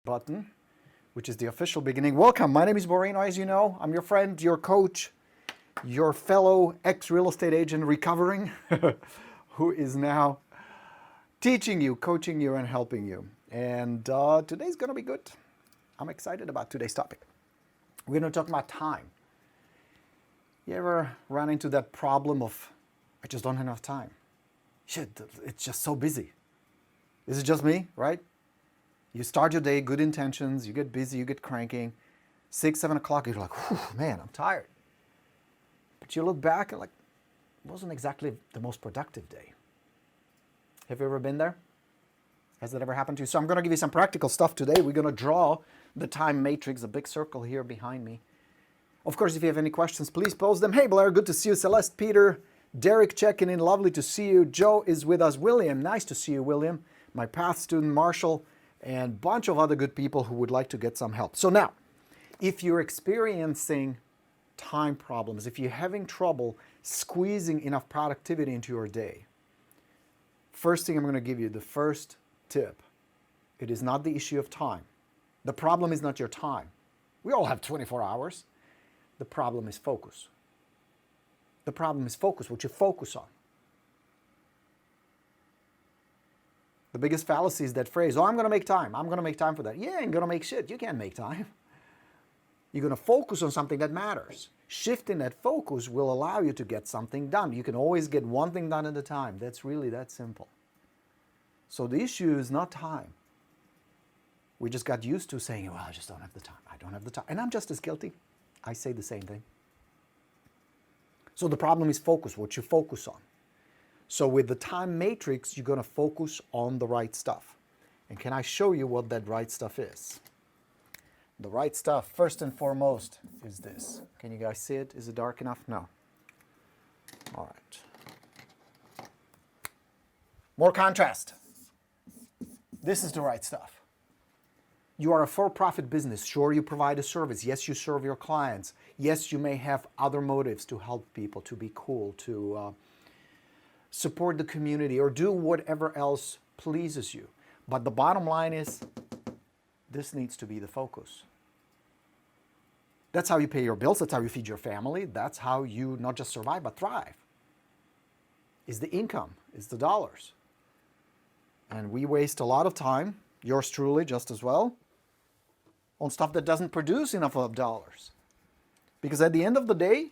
button, which is the official beginning. Welcome. My name is Borino. As you know, I'm your friend, your coach, your fellow ex-real estate agent recovering, who is now teaching you, coaching you, and helping you. And today's going to be good. I'm excited about today's topic. We're going to talk about time. You ever run into that problem of, I just don't have enough time? Shit, it's just so busy. Is it just me, right? You start your day, good intentions, you get busy, you get cranking. 6, 7 o'clock, you're like, whew, man, I'm tired. But you look back and like, it wasn't exactly the most productive day. Have you ever been there? Has that ever happened to you? So I'm going to give you some practical stuff today. We're going to draw the time matrix, a big circle here behind me. Of course, if you have any questions, please post them. Hey, Blair, good to see you. Celeste, Peter, Derek checking in. Lovely to see you. Joe is with us. William, nice to see you, William. My PATH student, Marshall, and a bunch of other good people who would like to get some help. So now, if you're experiencing time problems, if you're having trouble squeezing enough productivity into your day, first thing I'm going to give you, the first tip, it is not the issue of time. The problem is not your time. We all have 24 hours. The problem is focus. The problem is focus, what you focus on. The biggest fallacy is that phrase, oh, I'm going to make time. I'm going to make time for that. Yeah, ain't going to make shit. You can't make time. You're going to focus on something that matters. Shifting that focus will allow you to get something done. You can always get one thing done at a time. That's really that simple. So the issue is not time. We just got used to saying, well, I just don't have the time. I don't have the time. And I'm just as guilty. I say the same thing. So the problem is focus, what you focus on. So with the time matrix, you're going to focus on the right stuff. And can I show you what that right stuff is? The right stuff, first and foremost, is this. Can you guys see it? Is it dark enough? No. All right. More contrast. This is the right stuff. You are a for-profit business. Sure, you provide a service. Yes, you serve your clients. Yes, you may have other motives to help people, to be cool, to support the community, or do whatever else pleases you. But the bottom line is, this needs to be the focus. That's how you pay your bills. That's how you feed your family. That's how you not just survive, but thrive. Is the income, is the dollars. And we waste a lot of time, yours truly just as well, on stuff that doesn't produce enough of dollars. Because at the end of the day,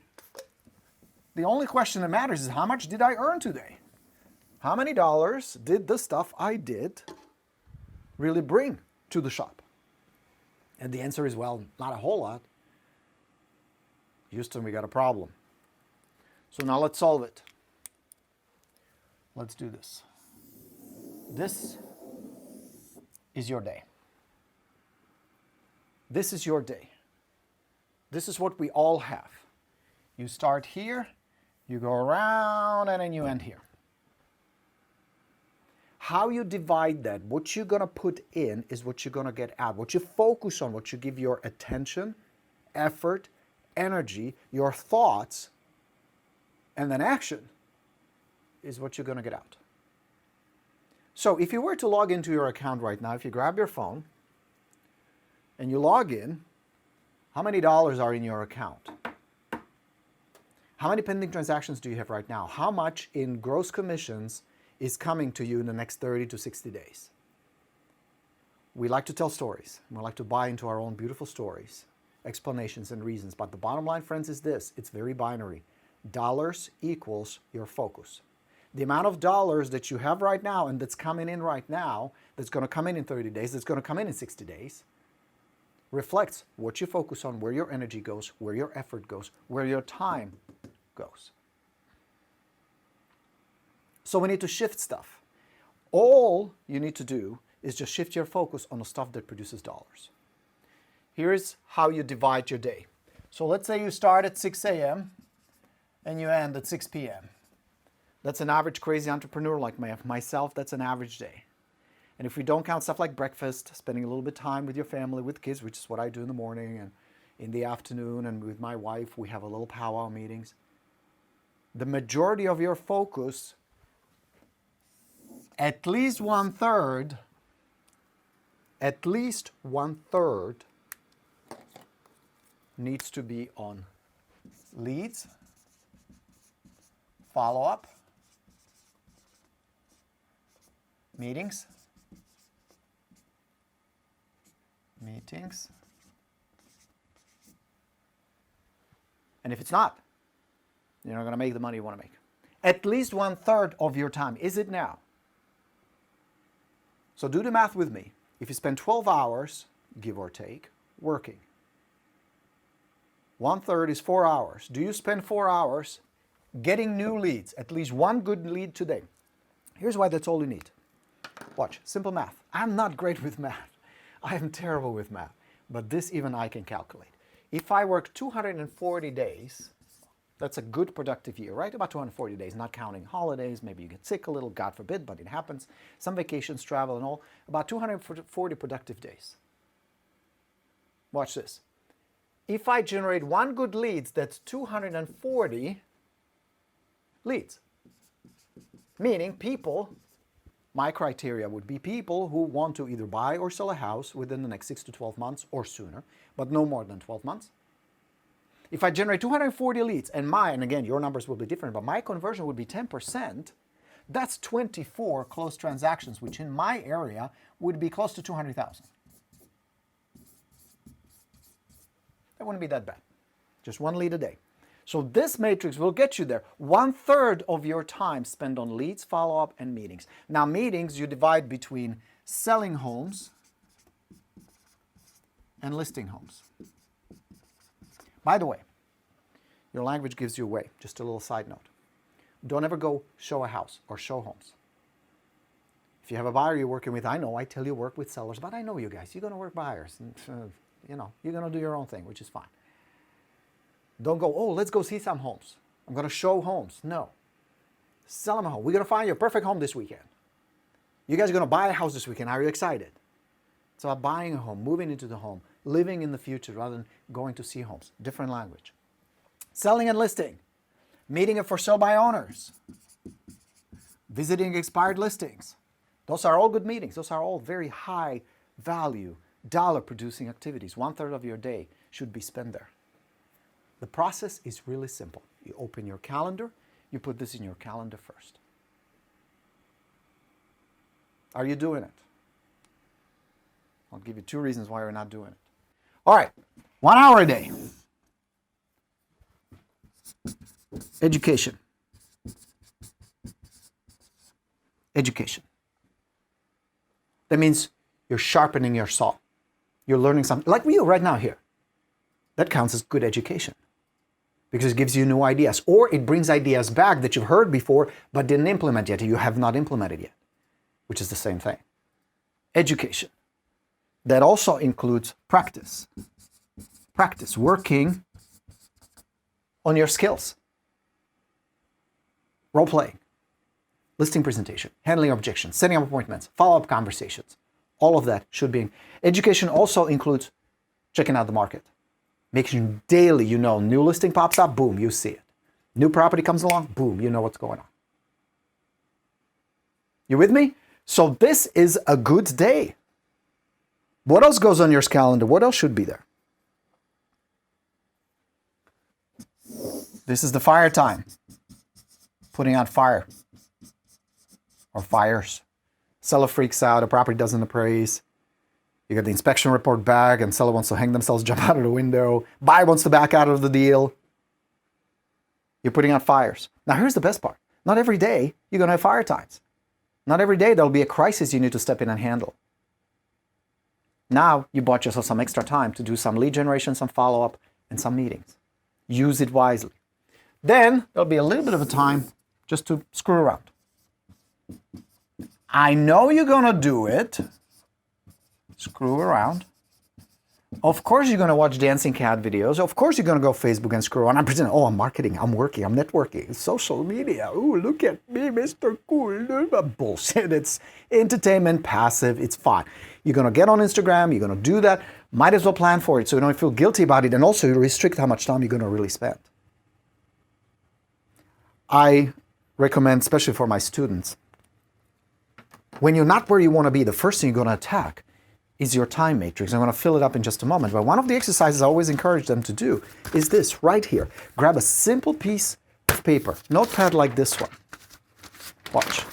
the only question that matters is how much did I earn today? How many dollars did the stuff I did really bring to the shop? And the answer is, well, not a whole lot. Houston, we got a problem. So now let's solve it. Let's do this. This is your day. This is your day. This is what we all have. You start here, you go around, and then you end here. How you divide that, what you're going to put in is what you're going to get out. What you focus on, what you give your attention, effort, energy, your thoughts, and then action is what you're going to get out. So if you were to log into your account right now, if you grab your phone and you log in, how many dollars are in your account? How many pending transactions do you have right now? How much in gross commissions is coming to you in the next 30 to 60 days? We like to tell stories. We like to buy into our own beautiful stories, explanations and reasons. But the bottom line, friends, is this. It's very binary. Dollars equals your focus. The amount of dollars that you have right now and that's coming in right now, that's going to come in 30 days, that's going to come in 60 days, reflects what you focus on, where your energy goes, where your effort goes, where your time goes. So we need to shift stuff. All you need to do is just shift your focus on the stuff that produces dollars. Here's how you divide your day. So let's say you start at 6 a.m. and you end at 6 p.m. That's an average crazy entrepreneur like myself. That's an average day. And if we don't count stuff like breakfast, spending a little bit of time with your family, with kids, which is what I do in the morning and in the afternoon, and with my wife, we have a little powwow meetings. The majority of your focus, at least 1/3, at least 1/3 needs to be on leads, follow-up, meetings, and if it's not, you're not going to make the money you want to make. At least 1/3 of your time. Is it now? So do the math with me. If you spend 12 hours, give or take, working, 1/3 is 4 hours. Do you spend 4 hours getting new leads? At least one good lead today. Here's why that's all you need. Watch, simple math. I'm not great with math. I am terrible with math, but this even I can calculate. If I work 240 days, that's a good productive year, right? About 240 days, not counting holidays. Maybe you get sick a little, God forbid, but it happens. Some vacations, travel and all. About 240 productive days. Watch this. If I generate one good lead, that's 240 leads. Meaning people, my criteria would be people who want to either buy or sell a house within the next 6 to 12 months or sooner, but no more than 12 months. If I generate 240 leads, and again, your numbers will be different, but my conversion would be 10%, that's 24 closed transactions, which in my area would be close to 200,000. That wouldn't be that bad. Just one lead a day. So this matrix will get you there. 1/3 of your time spent on leads, follow-up, and meetings. Now meetings you divide between selling homes and listing homes. By the way, your language gives you away. Just a little side note. Don't ever go show a house or show homes. If you have a buyer you're working with, I know I tell you work with sellers, but I know you guys. You're going to work buyers. And, you're going to do your own thing, which is fine. Don't go, oh, let's go see some homes. I'm going to show homes. No. Sell them a home. We're going to find you a perfect home this weekend. You guys are going to buy a house this weekend. Are you excited? It's about buying a home, moving into the home, living in the future rather than going to see homes. Different language. Selling and listing. Meeting a for sale by owners. Visiting expired listings. Those are all good meetings. Those are all very high value, dollar producing activities. 1/3 of your day should be spent there. The process is really simple. You open your calendar, you put this in your calendar first. Are you doing it? I'll give you 2 reasons why you're not doing it. All right, 1 hour a day. Education. Education. That means you're sharpening your saw. You're learning something, like you right now here. That counts as good education because it gives you new ideas, or it brings ideas back that you've heard before but didn't implement yet, you have not implemented yet, which is the same thing. Education. That also includes practice. Practice, working on your skills. Role playing, listing presentation, handling objections, setting up appointments, follow-up conversations. All of that should be. Education also includes checking out the market. Making daily, new listing pops up, boom, you see it. New property comes along, boom, you know what's going on. You with me? So this is a good day. What else goes on your calendar? What else should be there? This is the fire time. Putting out fire. Or fires. Seller freaks out, a property doesn't appraise. You get the inspection report back and seller wants to hang themselves, jump out of the window. Buyer wants to back out of the deal. You're putting out fires. Now here's the best part. Not every day you're going to have fire times. Not every day there'll be a crisis you need to step in and handle. Now you bought yourself some extra time to do some lead generation, some follow-up, and some meetings. Use it wisely. Then there'll be a little bit of a time just to screw around. I know you're going to do it. Screw around. Of course you're going to watch dancing cat videos. Of course you're going to go Facebook and screw around. I'm pretending, I'm marketing, I'm working, I'm networking. It's social media. Oh, look at me, Mr. Cool. Bullshit. It's entertainment, passive. It's fine. You're going to get on Instagram. You're going to do that. Might as well plan for it so you don't feel guilty about it. And also you restrict how much time you're going to really spend. I recommend, especially for my students, when you're not where you want to be, the first thing you're going to attack is your time matrix. I'm going to fill it up in just a moment. But one of the exercises I always encourage them to do is this right here. Grab a simple piece of paper, notepad like this one. Watch.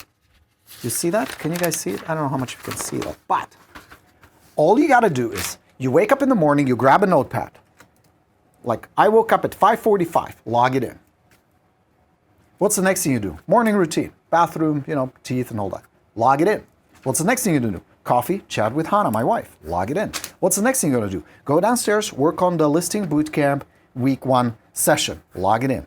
You see that? Can you guys see it? I don't know how much you can see that. But all you got to do is you wake up in the morning, you grab a notepad. Like I woke up at 5:45, log it in. What's the next thing you do? Morning routine, bathroom, teeth and all that. Log it in. What's the next thing you do? Coffee, chat with Hannah, my wife. Log it in. What's the next thing you're going to do? Go downstairs, work on the listing bootcamp week 1 session. Log it in.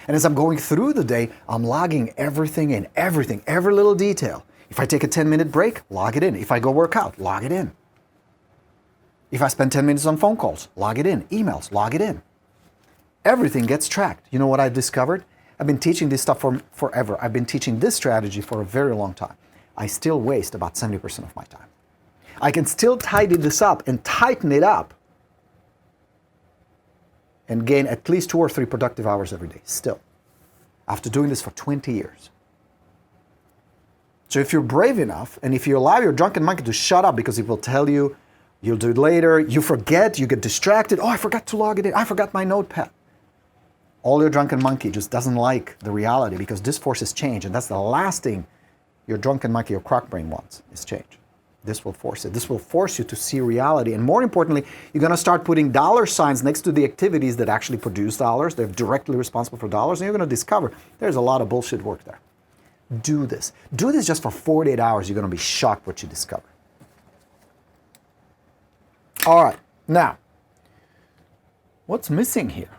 And as I'm going through the day, I'm logging everything in, every little detail. If I take a 10-minute break, log it in. If I go work out, log it in. If I spend 10 minutes on phone calls, log it in. Emails, log it in. Everything gets tracked. You know what I discovered? I've been teaching this stuff for forever. I've been teaching this strategy for a very long time. I still waste about 70% of my time. I can still tidy this up and tighten it up and gain at least 2 or 3 productive hours every day, still, after doing this for 20 years. So if you're brave enough, and if you allow your drunken monkey to shut up because it will tell you, you'll do it later, you forget, you get distracted, oh, I forgot to log it in, I forgot my notepad. All your drunken monkey just doesn't like the reality because this forces change, and that's the last thing your drunken monkey or croc brain wants, is change. This will force it. This will force you to see reality. And more importantly, you're going to start putting dollar signs next to the activities that actually produce dollars. They're directly responsible for dollars. And you're going to discover there's a lot of bullshit work there. Do this. Do this just for 48 hours. You're going to be shocked what you discover. All right. Now, what's missing here?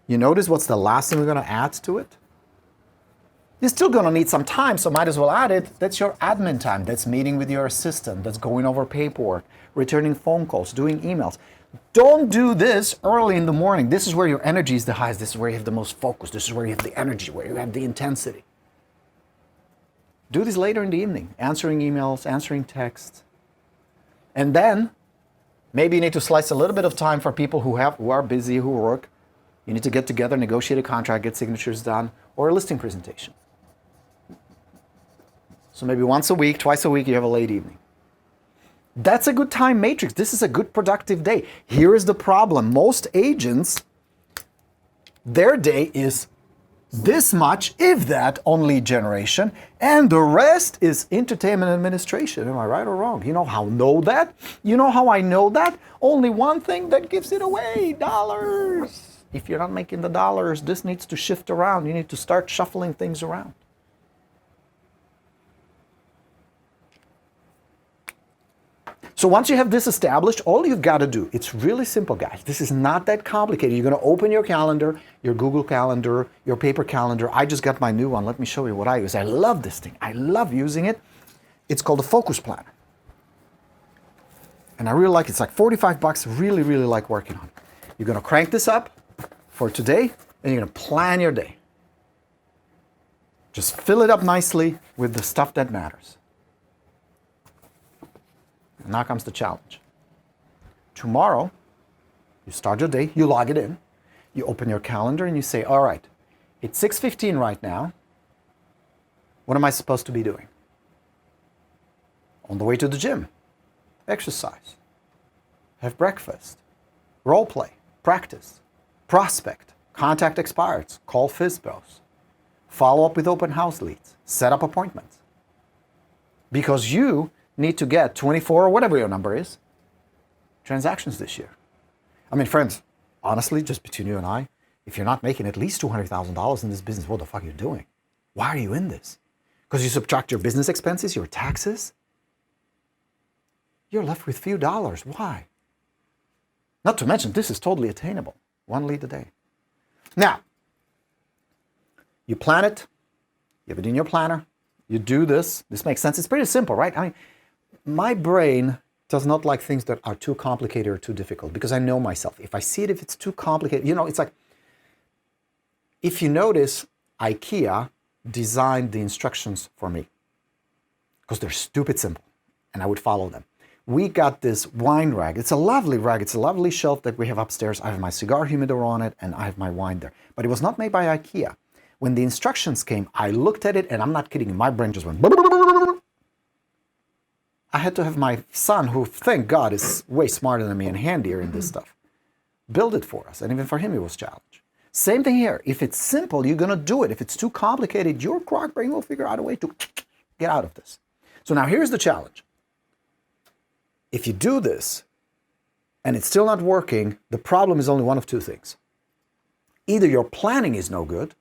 You notice what's the last thing we're going to add to it? You're still going to need some time, so might as well add it. That's your admin time. That's meeting with your assistant. That's going over paperwork, returning phone calls, doing emails. Don't do this early in the morning. This is where your energy is the highest. This is where you have the most focus. This is where you have the energy, where you have the intensity. Do this later in the evening, answering emails, answering texts. And then maybe you need to slice a little bit of time for people who are busy, who work. You need to get together, negotiate a contract, get signatures done, or a listing presentation. So maybe once a week, twice a week, you have a late evening. That's a good time matrix. This is a good productive day. Here is the problem. Most agents, their day is this much, if that, on lead generation, and the rest is entertainment administration. Am I right or wrong? You know how I know that? You know how I know that? Only one thing that gives it away, dollars. If you're not making the dollars, this needs to shift around. You need to start shuffling things around. So once you have this established, all you've got to do, it's really simple, guys. This is not that complicated. You're going to open your calendar, your Google Calendar, your paper calendar. I just got my new one. Let me show you what I use. I love this thing. I love using it. It's called a Focus Planner. And I really like it. It's like $45. Really, really like working on it. You're going to crank this up for today, and you're going to plan your day. Just fill it up nicely with the stuff that matters. And now comes the challenge. Tomorrow, you start your day, you log it in, you open your calendar and you say, all right, it's 6:15 right now. What am I supposed to be doing? On the way to the gym, exercise, have breakfast, role play, practice, prospect, contact expireds, call FISBOs, follow up with open house leads, set up appointments. Because you need to get 24 or whatever your number is, transactions this year. I mean, friends, honestly, just between you and I, if you're not making at least $200,000 in this business, what the fuck are you doing? Why are you in this? Because you subtract your business expenses, your taxes, you're left with few dollars. Why? Not to mention, this is totally attainable. 1 lead a day. Now, you plan it, you have it in your planner, you do this. This makes sense. It's pretty simple, right? I mean, my brain does not like things that are too complicated or too difficult because I know myself. If I see it, if it's too complicated, it's like, if you notice, IKEA designed the instructions for me because they're stupid simple and I would follow them. We got this wine rack. It's a lovely rack. It's a lovely shelf that we have upstairs. I have my cigar humidor on it and I have my wine there. But it was not made by IKEA. When the instructions came, I looked at it and I'm not kidding you, my brain just went. I had to have my son, who, thank God, is way smarter than me and handier in this stuff, build it for us. And even for him, it was a challenge. Same thing here. If it's simple, you're going to do it. If it's too complicated, your croc brain will figure out a way to get out of this. So now here's the challenge. If you do this and it's still not working, the problem is only one of two things. Either your planning is no good.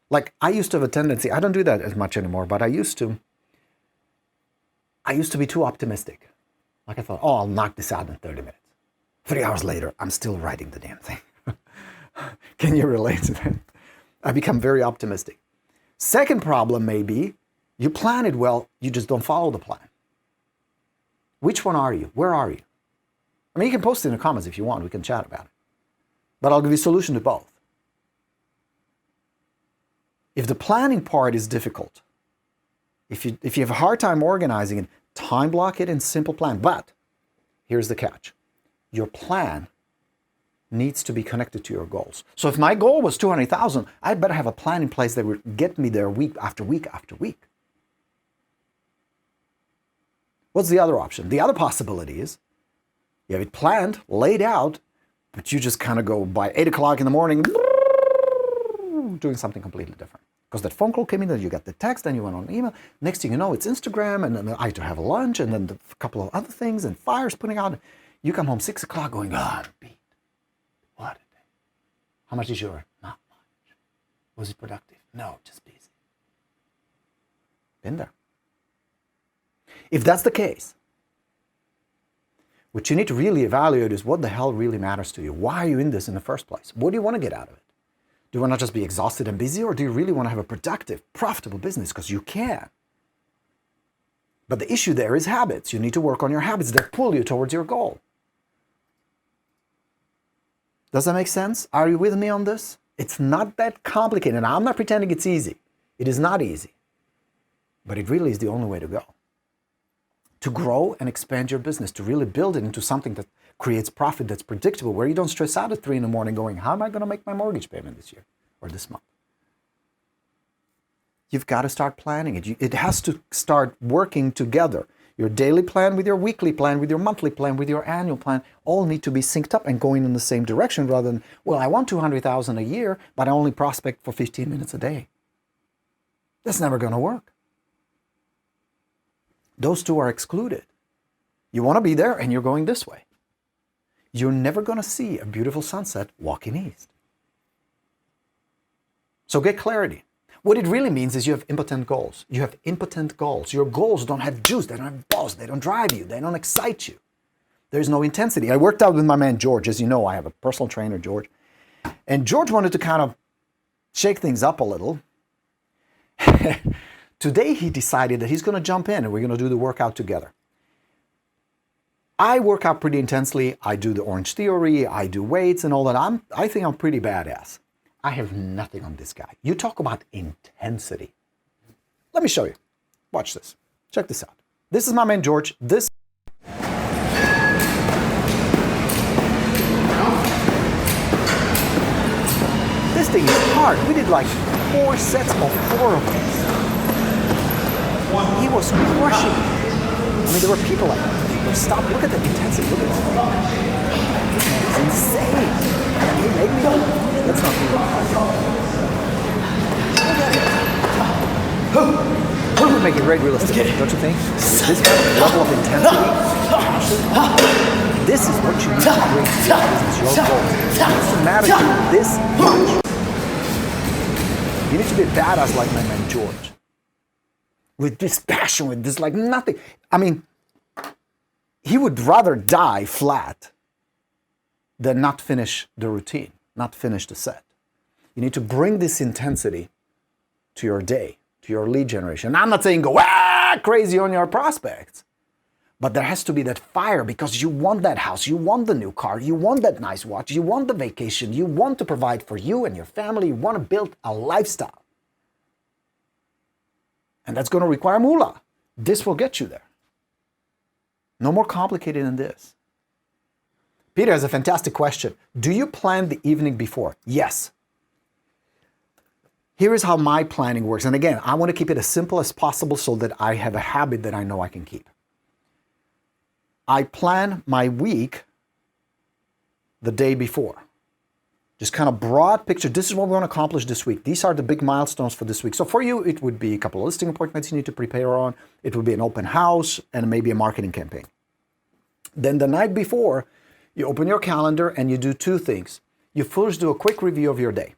Like I used to have a tendency, I don't do that as much anymore, but I used to be too optimistic. Like I thought, oh, I'll knock this out in 30 minutes. 3 hours later, I'm still writing the damn thing. Can you relate to that? I become very optimistic. Second problem may be you plan it well, you just don't follow the plan. Which one are you? Where are you? I mean, you can post it in the comments if you want. We can chat about it. But I'll give you a solution to both. If the planning part is difficult, if you have a hard time organizing it, time block it and simple plan. But here's the catch. Your plan needs to be connected to your goals. So if my goal was 200,000, I better have a plan in place that would get me there week after week after week. What's the other option? The other possibility is you have it planned, laid out, but you just kind of go by 8 o'clock in the morning doing something completely different. Because that phone call came in, then you got the text, then you went on email. Next thing you know, it's Instagram, and then I had to have lunch, and then a couple of other things, and fires putting out. You come home 6 o'clock going, I'm beat. What a day. How much is your? Not much. Was it productive? No, just busy. Been there. If that's the case, what you need to really evaluate is what the hell really matters to you. Why are you in this in the first place? What do you want to get out of it? Do you want to just be exhausted and busy, or do you really want to have a productive, profitable business? Because you can. But the issue there is habits. You need to work on your habits that pull you towards your goal. Does that make sense? Are you with me on this? It's not that complicated. And I'm not pretending it's easy. It is not easy. But it really is the only way to go. To grow and expand your business, to really build it into something that creates profit that's predictable, where you don't stress out at 3 in the morning going, how am I going to make my mortgage payment this year or this month? You've got to start planning it. It has to start working together. Your daily plan with your weekly plan, with your monthly plan, with your annual plan, all need to be synced up and going in the same direction rather than, well, I want 200,000 a year, but I only prospect for 15 minutes a day. That's never going to work. Those two are excluded. You want to be there and you're going this way. You're never going to see a beautiful sunset walking east. So get clarity. What it really means is you have impotent goals. You have impotent goals. Your goals don't have juice. They don't have balls. They don't drive you. They don't excite you. There's no intensity. I worked out with my man George. As you know, I have a personal trainer, George. And George wanted to kind of shake things up a little. Today he decided that he's going to jump in and we're going to do the workout together. I work out pretty intensely. I do the Orange Theory. I do weights and all that. I think I'm pretty badass. I have nothing on this guy. You talk about intensity. Let me show you. Watch this. Check this out. This is my man George. This thing is hard. We did like 4 sets of 4 of these. He was crushing it. I mean, there were people like, stop, look at the intensity, look at this. It's insane. And he made me go, let's not do that. Look at it. Would make a great real estate, don't you think? With this kind of level of intensity, this is what you need to bring to your business, your goals. It doesn't matter to you this much. You need to be a badass like my man George. With this passion, with this like nothing. I mean, he would rather die flat than not finish the routine, not finish the set. You need to bring this intensity to your day, to your lead generation. I'm not saying go crazy on your prospects, but there has to be that fire because you want that house, you want the new car, you want that nice watch, you want the vacation, you want to provide for you and your family, you want to build a lifestyle. And that's going to require moolah. This will get you there. No more complicated than this. Peter has a fantastic question. Do you plan the evening before? Yes. Here is how my planning works. And again, I want to keep it as simple as possible so that I have a habit that I know I can keep. I plan my week the day before. Just kind of broad picture. This is what we want to accomplish this week. These are the big milestones for this week. So for you, it would be a couple of listing appointments you need to prepare on. It would be an open house and maybe a marketing campaign. Then the night before, you open your calendar and you do two things. You first do a quick review of your day.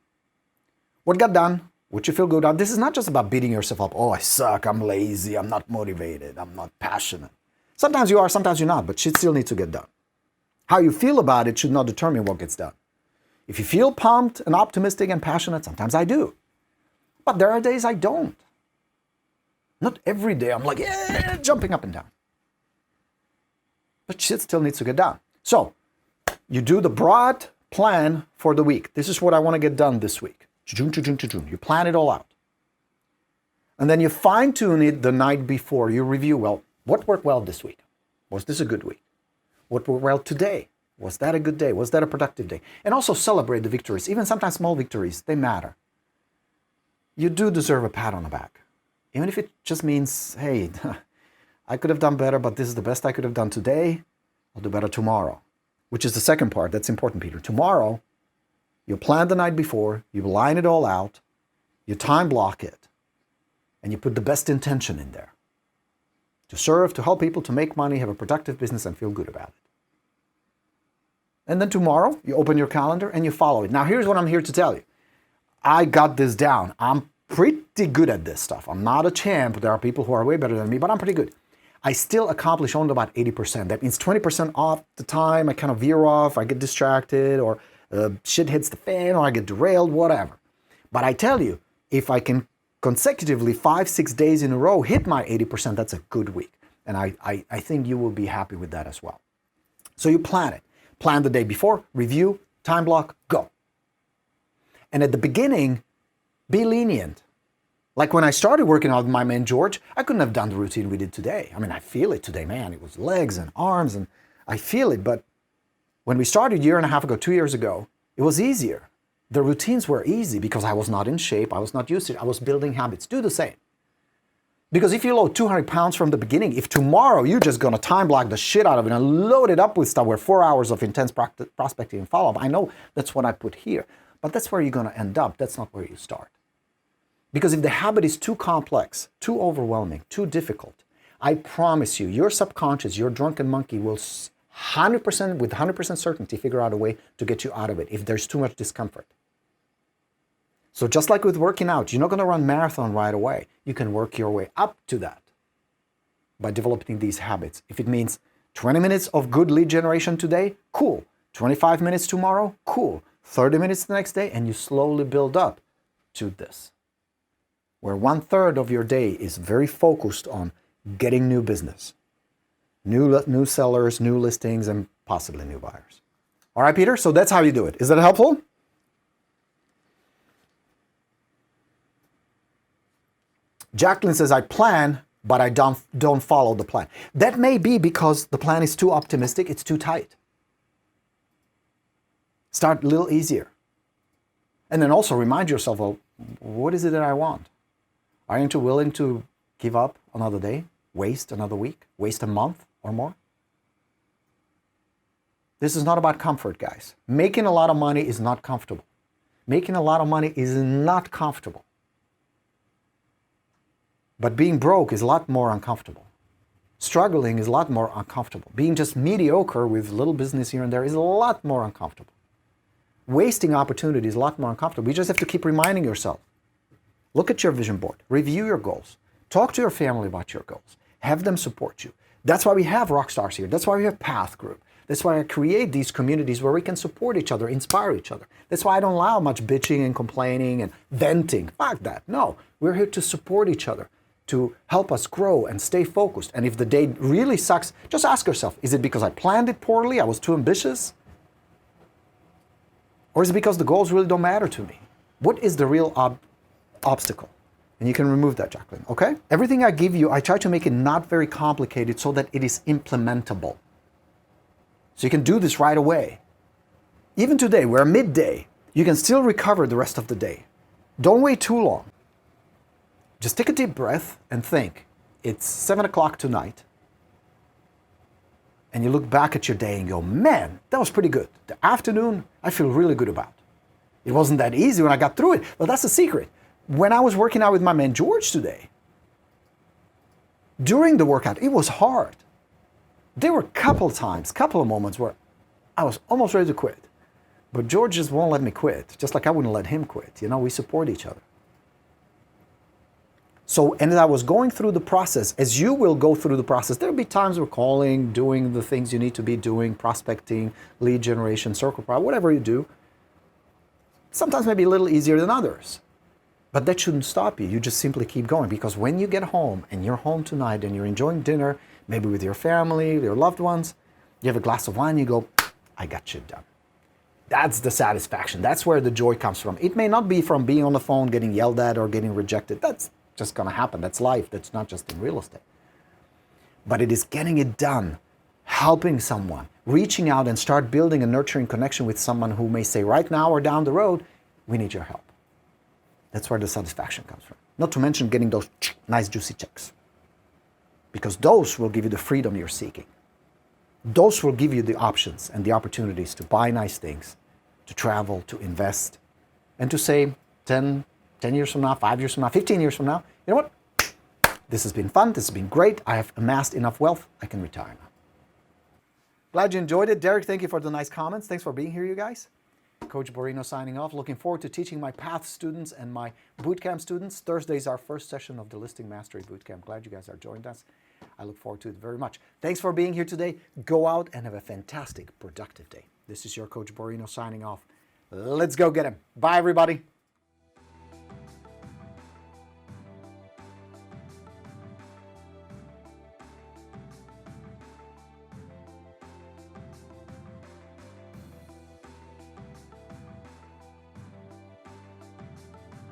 What got done? What you feel good on? This is not just about beating yourself up. Oh, I suck. I'm lazy. I'm not motivated. I'm not passionate. Sometimes you are, sometimes you're not, but shit still needs to get done. How you feel about it should not determine what gets done. If you feel pumped and optimistic and passionate, sometimes I do. But there are days I don't. Not every day I'm like, yeah, jumping up and down. But shit still needs to get done. So, you do the broad plan for the week. This is what I want to get done this week. You plan it all out. And then you fine-tune it the night before. You review, well, what worked well this week? Was this a good week? What worked well today? Was that a good day? Was that a productive day? And also celebrate the victories. Even sometimes small victories, they matter. You do deserve a pat on the back. Even if it just means, hey, I could have done better, but this is the best I could have done today. I'll do better tomorrow. Which is the second part. That's important, Peter. Tomorrow, you plan the night before, you line it all out, you time block it, and you put the best intention in there. To serve, to help people, to make money, have a productive business, and feel good about it. And then tomorrow, you open your calendar and you follow it. Now, here's what I'm here to tell you. I got this down. I'm pretty good at this stuff. I'm not a champ. There are people who are way better than me, but I'm pretty good. I still accomplish only about 80%. That means 20% off the time I kind of veer off, I get distracted, or shit hits the fan, or I get derailed, whatever. But I tell you, if I can consecutively 5-6 days in a row hit my 80%, that's a good week. And I think you will be happy with that as well. So you plan it. Plan the day before, review, time block, go. And at the beginning, be lenient. Like when I started working out with my man George, I couldn't have done the routine we did today. I mean, I feel it today, man. It was legs and arms, and I feel it. But when we started a year and a half ago, 2 years ago, it was easier. The routines were easy because I was not in shape. I was not used to it. I was building habits. Do the same. Because if you load 200 pounds from the beginning, if tomorrow you're just going to time block the shit out of it and load it up with stuff where 4 hours of intense prospecting and follow-up, I know that's what I put here. But that's where you're going to end up. That's not where you start. Because if the habit is too complex, too overwhelming, too difficult, I promise you, your subconscious, your drunken monkey will 100%, with 100% certainty, figure out a way to get you out of it if there's too much discomfort. So just like with working out, you're not going to run marathon right away. You can work your way up to that by developing these habits. If it means 20 minutes of good lead generation today, cool. 25 minutes tomorrow, cool. 30 minutes the next day, and you slowly build up to this, where 1/3 of your day is very focused on getting new business, new sellers, new listings, and possibly new buyers. All right, Peter, so that's how you do it. Is that helpful? Jacqueline says, I plan, but I don't follow the plan. That may be because the plan is too optimistic, it's too tight. Start a little easier. And then also remind yourself, well, what is it that I want? Aren't you willing to give up another day, waste another week, waste a month or more? This is not about comfort, guys. Making a lot of money is not comfortable. Making a lot of money is not comfortable. But being broke is a lot more uncomfortable. Struggling is a lot more uncomfortable. Being just mediocre with little business here and there is a lot more uncomfortable. Wasting opportunity is a lot more uncomfortable. You just have to keep reminding yourself. Look at your vision board. Review your goals. Talk to your family about your goals. Have them support you. That's why we have Rockstars here. That's why we have Path Group. That's why I create these communities where we can support each other, inspire each other. That's why I don't allow much bitching and complaining and venting. Fuck that. No, we're here to support each other, to help us grow and stay focused. And if the day really sucks, just ask yourself, is it because I planned it poorly? I was too ambitious? Or is it because the goals really don't matter to me? What is the real obstacle? And you can remove that, Jacqueline, okay? Everything I give you, I try to make it not very complicated so that it is implementable. So you can do this right away. Even today, we're midday. You can still recover the rest of the day. Don't wait too long. Just take a deep breath and think, it's 7 o'clock tonight, and you look back at your day and go, man, that was pretty good. The afternoon, I feel really good about. It wasn't that easy when I got through it, but that's the secret. When I was working out with my man George today, during the workout, it was hard. There were a couple of moments where I was almost ready to quit. But George just won't let me quit, just like I wouldn't let him quit. You know, we support each other. So, and as I was going through the process, as you will go through the process, there'll be times we're calling, doing the things you need to be doing, prospecting, lead generation, circle pro, whatever you do. Sometimes maybe a little easier than others. But that shouldn't stop you. You just simply keep going, because when you get home and you're home tonight and you're enjoying dinner, maybe with your family, your loved ones, you have a glass of wine, you go, I got shit done. That's the satisfaction. That's where the joy comes from. It may not be from being on the phone, getting yelled at or getting rejected. That's just going to happen. That's life. That's not just in real estate. But it is getting it done, helping someone, reaching out and start building a nurturing connection with someone who may say right now or down the road, we need your help. That's where the satisfaction comes from. Not to mention getting those nice juicy checks, because those will give you the freedom you're seeking. Those will give you the options and the opportunities to buy nice things, to travel, to invest, and to say 10 years from now, 5 years from now, 15 years from now, you know what? This has been fun. This has been great. I have amassed enough wealth. I can retire now. Glad you enjoyed it. Derek, thank you for the nice comments. Thanks for being here, you guys. Coach Borino signing off. Looking forward to teaching my PATH students and my bootcamp students. Thursday is our first session of the Listing Mastery Bootcamp. Glad you guys are joined us. I look forward to it very much. Thanks for being here today. Go out and have a fantastic, productive day. This is your Coach Borino signing off. Let's go get him. Bye, everybody.